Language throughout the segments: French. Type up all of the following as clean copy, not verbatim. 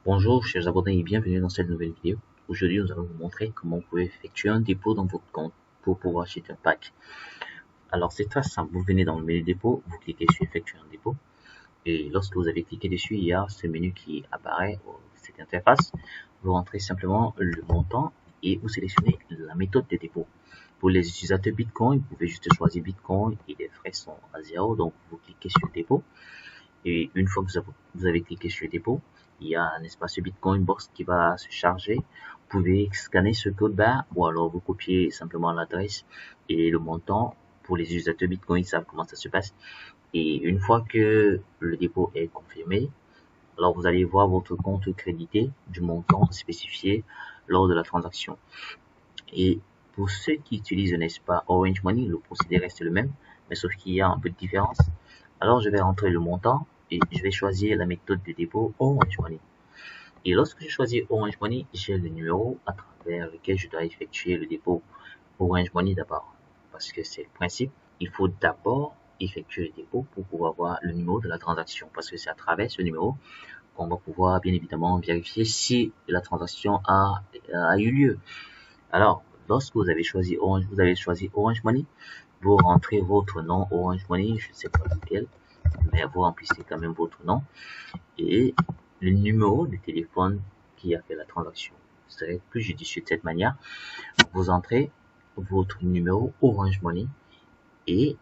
Bonjour chers abonnés et bienvenue dans cette nouvelle vidéo. Aujourd'hui nous allons vous montrer comment vous pouvez effectuer un dépôt dans votre compte pour pouvoir acheter un pack. Alors c'est très simple, vous venez dans le menu dépôt, vous cliquez sur effectuer un dépôt et lorsque vous avez cliqué dessus il y a ce menu qui apparaît, cette interface. Vous rentrez simplement le montant et vous sélectionnez la méthode de dépôt. Pour les utilisateurs Bitcoin, vous pouvez juste choisir Bitcoin et les frais sont à 0, donc vous cliquez sur dépôt. Et une fois que vous avez cliqué sur dépôt, il y a un espace Bitcoin Box qui va se charger. Vous pouvez scanner ce code barre ou alors vous copiez simplement l'adresse et le montant. Pour les utilisateurs Bitcoin, ils savent comment ça se passe. Et une fois que le dépôt est confirmé, alors vous allez voir votre compte crédité du montant spécifié lors de la transaction. Et pour ceux qui utilisent, n'est-ce pas, Orange Money, le procédé reste le même, mais sauf qu'il y a un peu de différence. Alors je vais rentrer le montant et je vais choisir la méthode de dépôt Orange Money. Et lorsque je choisis Orange Money, j'ai le numéro à travers lequel je dois effectuer le dépôt Orange Money d'abord. Parce que c'est le principe, il faut d'abord effectuer le dépôt pour pouvoir voir le numéro de la transaction. Parce que c'est à travers ce numéro qu'on va pouvoir bien évidemment vérifier si la transaction a eu lieu. Alors, lorsque vous avez choisi Orange Money, vous rentrez votre nom Orange Money, je ne sais pas lequel, mais vous remplissez quand même votre nom et le numéro de téléphone qui a fait la transaction. Ce serait plus judicieux de cette manière. Vous entrez votre numéro Orange Money et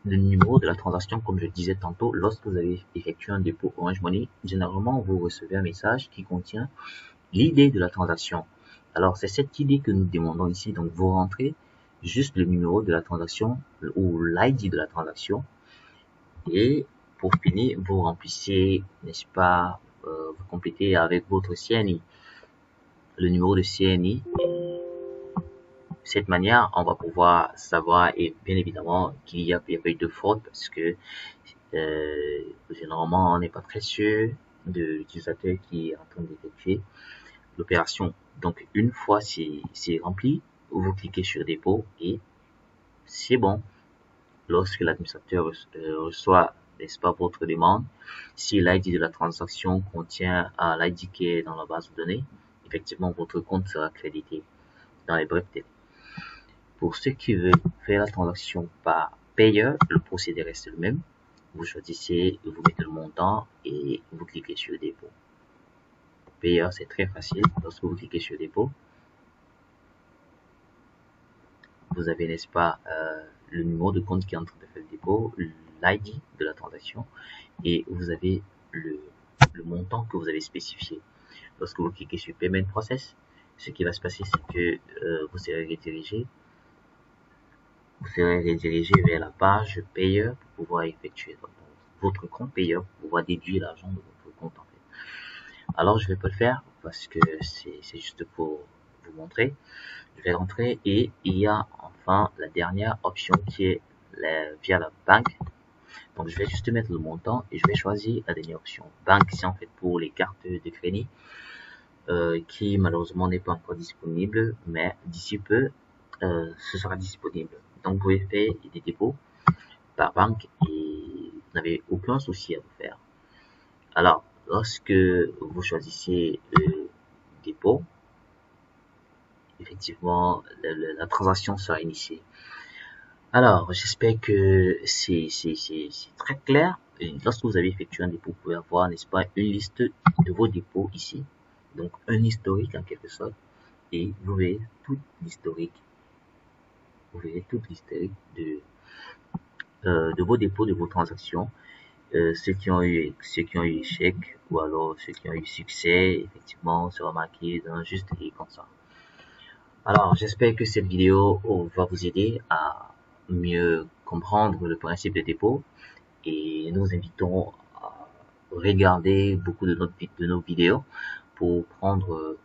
le numéro de la transaction, comme je disais tantôt, lorsque vous avez effectué un dépôt Orange Money, généralement vous recevez un message qui contient l'idée de la transaction. Alors c'est cette idée que nous demandons ici. Donc vous rentrez juste le numéro de la transaction ou l'ID de la transaction et pour finir vous remplissez, n'est-ce pas, vous complétez avec votre CNI, le numéro de CNI. De cette manière, on va pouvoir savoir et bien évidemment qu'il y a pas eu de fraude parce que généralement on n'est pas très sûr de l'utilisateur qui est en train d'effectuer l'opération. Donc une fois c'est rempli, vous cliquez sur dépôt et c'est bon. Lorsque l'administrateur reçoit, n'est-ce pas, votre demande, si l'ID de la transaction contient l'ID qui est dans la base de données, effectivement votre compte sera crédité dans les brefs délais. Pour ceux qui veulent faire la transaction par payeur, le procédé reste le même. Vous choisissez, vous mettez le montant et vous cliquez sur dépôt. Payeur, c'est très facile. Lorsque vous cliquez sur dépôt, vous avez, n'est-ce pas, le numéro de compte qui est en train de faire le dépôt, l'ID de la transaction et vous avez le montant que vous avez spécifié. Lorsque vous cliquez sur Payment Process, ce qui va se passer, c'est que vous serez redirigé vers la page payeur pour pouvoir effectuer votre compte payeur, pour pouvoir déduire l'argent de votre compte en fait. Alors je vais pas le faire parce que c'est juste pour vous montrer. Je vais rentrer et il y a enfin la dernière option qui est via la banque. Donc je vais juste mettre le montant et je vais choisir la dernière option. Banque, c'est en fait pour les cartes de crédit qui malheureusement n'est pas encore disponible, mais d'ici peu ce sera disponible. Donc vous pouvez faire des dépôts par banque et vous n'avez aucun souci à vous faire. Alors lorsque vous choisissez le dépôt, effectivement la transaction sera initiée. Alors j'espère que c'est très clair. Et lorsque vous avez effectué un dépôt, vous pouvez avoir, n'est-ce pas, une liste de vos dépôts ici, donc un historique en quelque sorte, et vous verrez tout l'historique, de vos dépôts, de vos transactions, ceux qui ont eu échec ou alors ceux qui ont eu succès, effectivement, sera marqué dans juste et comme ça. Alors, j'espère que cette vidéo va vous aider à mieux comprendre le principe de dépôt et nous invitons à regarder beaucoup de nos vidéos pour prendre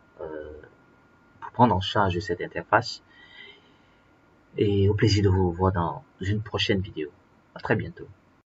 en charge cette interface et au plaisir de vous voir dans une prochaine vidéo. À très bientôt.